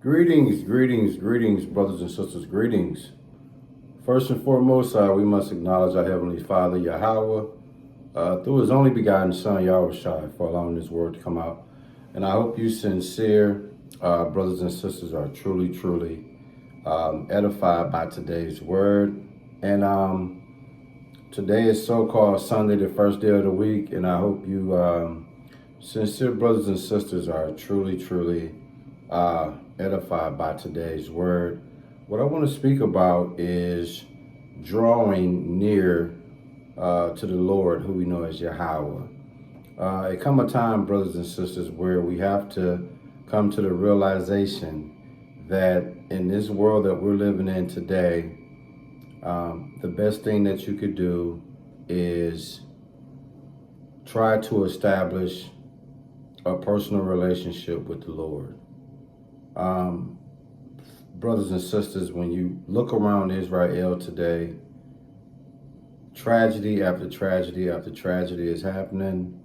Greetings, brothers and sisters, greetings. First and foremost, we must acknowledge our Heavenly Father, Yahweh, through His only begotten Son, Yahweh Shai, for allowing this word to come out. And I hope you sincere brothers and sisters are truly edified by today's word. And today is so-called Sunday, the first day of the week, and I hope you sincere brothers and sisters are truly edified by today's word. What I want to speak about is drawing near to the Lord, who we know as Yahweh. It come a time, brothers and sisters, where we have to come to the realization that in this world that we're living in today, the best thing that you could do is try to establish a personal relationship with the Lord. Brothers and sisters, when you look around Israel today, tragedy after tragedy after tragedy is happening.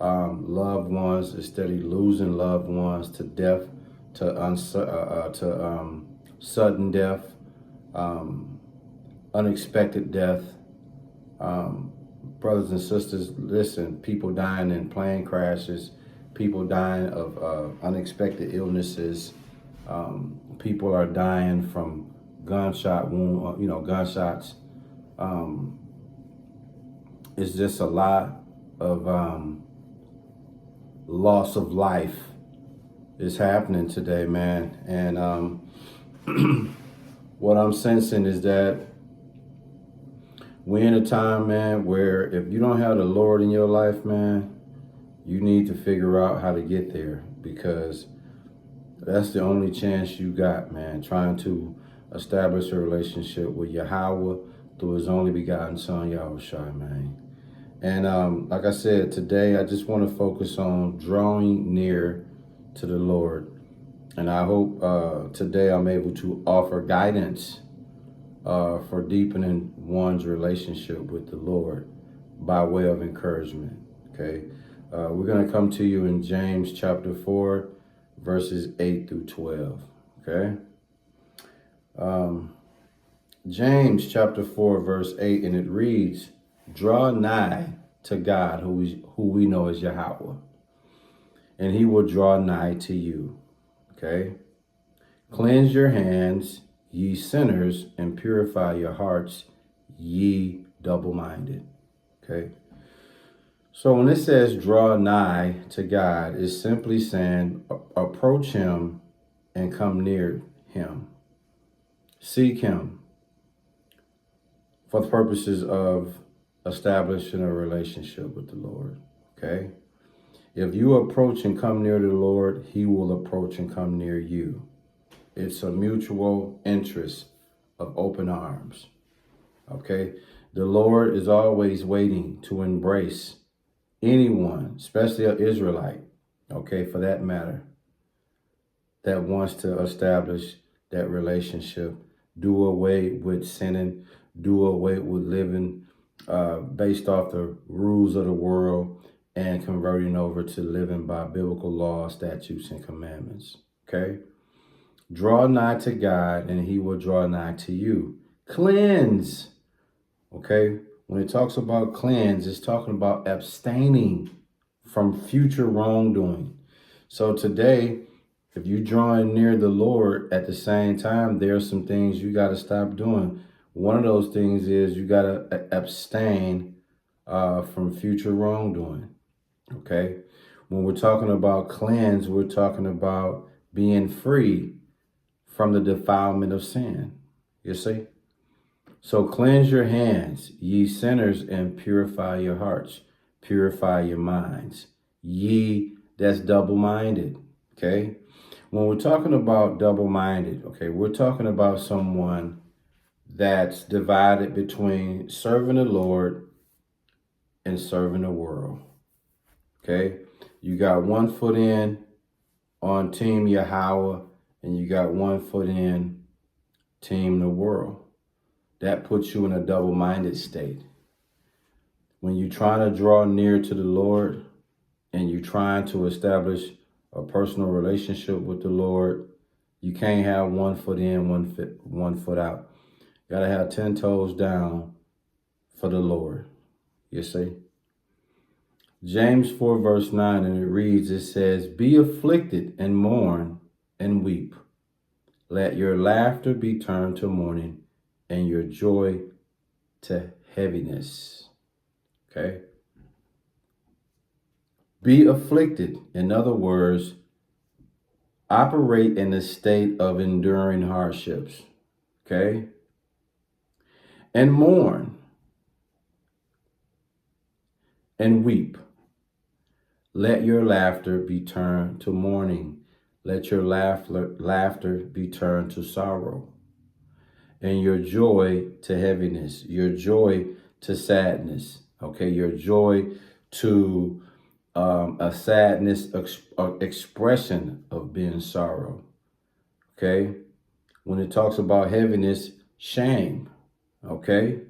Loved ones are steady losing loved ones to death, to sudden death, unexpected death. Brothers and sisters, listen, people dying in plane crashes, people dying of unexpected illnesses. People are dying from gunshot wound, gunshots. It's just a lot of loss of life is happening today, man. And what I'm sensing is that we're in a time, man, where if you don't have the Lord in your life, man, you need to figure out how to get there, because that's the only chance you got, man, trying to establish a relationship with Yahweh through His only begotten Son, Yahweh Shai, man. And like I said, today I just want to focus on drawing near to the Lord. And I hope today I'm able to offer guidance for deepening one's relationship with the Lord by way of encouragement, okay? We're going to come to you in James chapter 4, verses 8 through 12, okay? James chapter 4, verse 8, and it reads, "Draw nigh to God, who we know as Yahweh, and He will draw nigh to you," okay? "Cleanse your hands, ye sinners, and purify your hearts, ye double-minded," okay? So when it says draw nigh to God, it's simply saying approach Him and come near Him. Seek Him for the purposes of establishing a relationship with the Lord, okay? If you approach and come near the Lord, He will approach and come near you. It's a mutual interest of open arms, okay? The Lord is always waiting to embrace anyone, especially an Israelite, okay, for that matter, that wants to establish that relationship, do away with sinning, do away with living based off the rules of the world, and converting over to living by biblical laws, statutes, and commandments, okay? Draw nigh to God, and He will draw nigh to you. Cleanse, okay? When it talks about cleanse, it's talking about abstaining from future wrongdoing. So today, if you're drawing near the Lord at the same time, there are some things you got to stop doing. One of those things is you got to abstain from future wrongdoing, okay? When we're talking about cleanse, we're talking about being free from the defilement of sin, you see? So cleanse your hands, ye sinners, and purify your hearts. Purify your minds. Ye, that's double-minded, okay? When we're talking about double-minded, okay, we're talking about someone that's divided between serving the Lord and serving the world, okay? You got one foot in on Team Yahweh, and you got one foot in Team the world. That puts you in a double-minded state. When you're trying to draw near to the Lord and you're trying to establish a personal relationship with the Lord, You can't have 1 foot in, 1 foot out. You gotta have 10 toes down for the Lord. You see? James 4 verse 9, and it reads, it says, be afflicted and mourn and weep. Let your laughter be turned to mourning and your joy to heaviness. Okay? Be afflicted. In other words, operate in a state of enduring hardships. Okay? And mourn and weep. Let your laughter be turned to mourning. Let your laughter be turned to sorrow. And your joy to heaviness. Your joy to sadness. Okay? Your joy to a sadness expression of being sorrow. Okay? When it talks about heaviness, shame. Okay?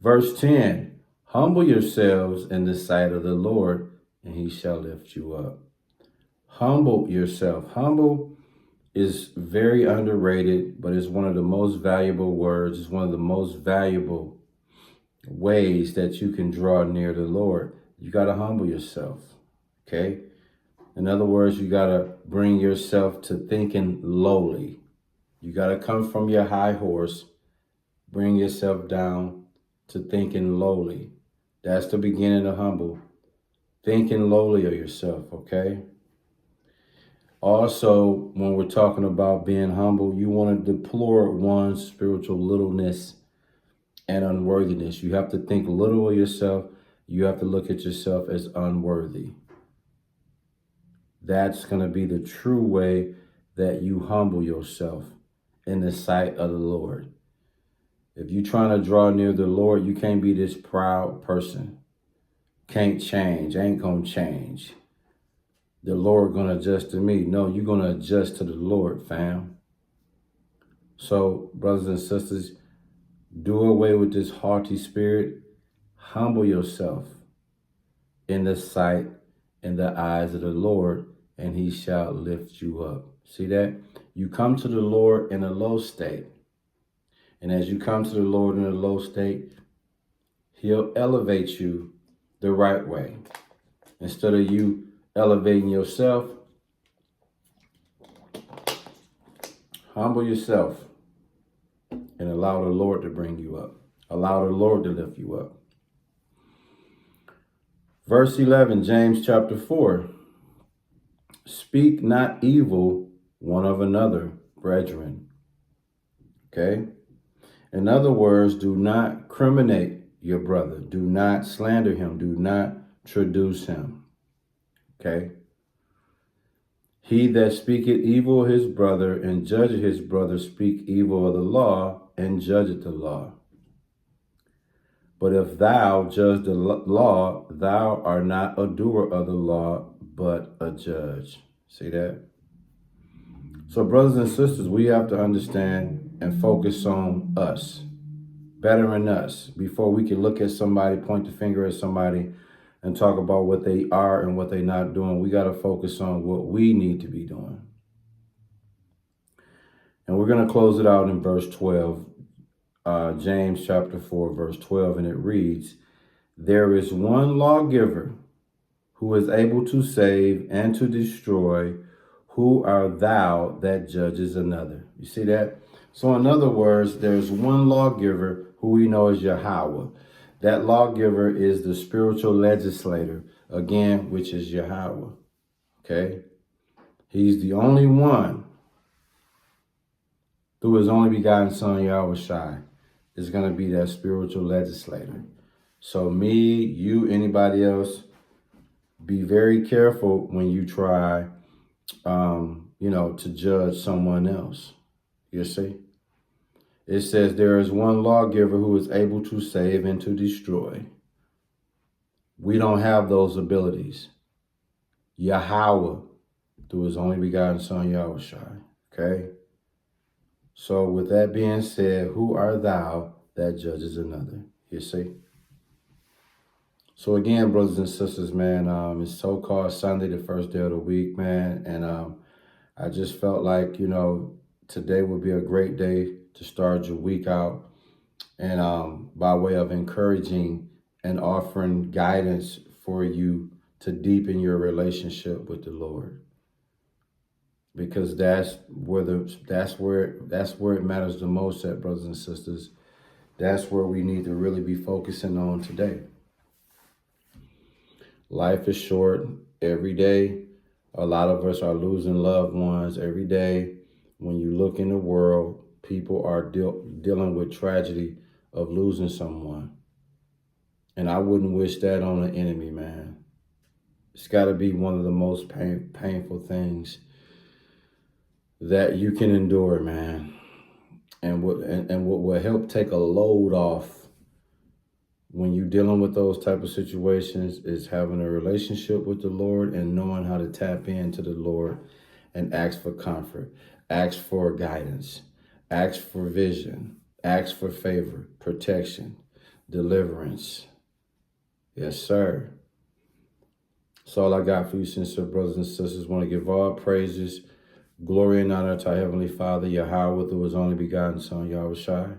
Verse 10, humble yourselves in the sight of the Lord, and he shall lift you up. Humble yourself. Humble is very underrated, but it's one of the most valuable words. It's one of the most valuable ways that you can draw near the Lord. You got to humble yourself. Okay? In other words, you got to bring yourself to thinking lowly. You got to come from your high horse, bring yourself down to thinking lowly. That's the beginning of humble. Thinking lowly of yourself, okay? Also, when we're talking about being humble, you want to deplore one's spiritual littleness and unworthiness. You have to think little of yourself. You have to look at yourself as unworthy. That's going to be the true way that you humble yourself in the sight of the Lord. If you're trying to draw near the Lord, you can't be this proud person. Can't change, ain't gonna change. The Lord gonna adjust to me. No, you're gonna adjust to the Lord, fam. So, brothers and sisters, do away with this haughty spirit. Humble yourself in the sight and the eyes of the Lord, and he shall lift you up. See that? You come to the Lord in a low state. And as you come to the Lord in a low state, he'll elevate you the right way. Instead of you elevating yourself, humble yourself and allow the Lord to bring you up. Allow the Lord to lift you up. Verse 11, James chapter 4. Speak not evil one of another, brethren. Okay? In other words, do not criminate your brother. Do not slander him. Do not traduce him. Okay? He that speaketh evil of his brother and judgeth his brother speak evil of the law and judgeth the law. But if thou judge the law, thou art not a doer of the law, but a judge. See that? So brothers and sisters, we have to understand and focus on us, bettering us, before we can look at somebody, point the finger at somebody, and talk about what they are and what they're not doing. We got to focus on what we need to be doing. And we're going to close it out in verse 12, James chapter 4, verse 12, and it reads, there is one lawgiver who is able to save and to destroy. Who art thou that judges another? You see that? So in other words, there's one lawgiver who we know as Yahweh. That lawgiver is the spiritual legislator, again, which is Yahweh. Okay? He's the only one through his only begotten son, Yahweh Shai, is going to be that spiritual legislator. So me, you, anybody else, be very careful when you try, to judge someone else. You see? It says there is one lawgiver who is able to save and to destroy. We don't have those abilities. Yahweh, through his only begotten son, Yahweh Shai. Okay? So with that being said, who art thou that judges another? You see? So again, brothers and sisters, man, it's so-called Sunday, the first day of the week, man. And I just felt like, today would be a great day to start your week out. And by way of encouraging and offering guidance for you to deepen your relationship with the Lord. Because that's where it matters the most at, brothers and sisters. That's where we need to really be focusing on today. Life is short. Every day, a lot of us are losing loved ones. Every day, when you look in the world, people are dealing with tragedy of losing someone. And I wouldn't wish that on an enemy, man. It's got to be one of the most painful things that you can endure, man. And what will help take a load off when you're dealing with those type of situations is having a relationship with the Lord and knowing how to tap into the Lord and ask for comfort, ask for guidance, ask for vision, ask for favor, protection, deliverance. Yes, sir. That's all I got for you, sincere brothers and sisters. Want to give all praises, glory, and honor to our Heavenly Father, Yahweh, through His only begotten Son, Yahushua,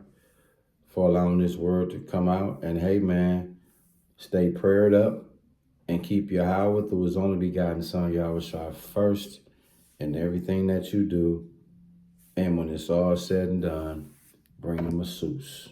for allowing this word to come out. And hey, man, stay prayed up and keep Yahweh through His only begotten Son, Yahushua, first in everything that you do. And when it's all said and done, bring Him a soos.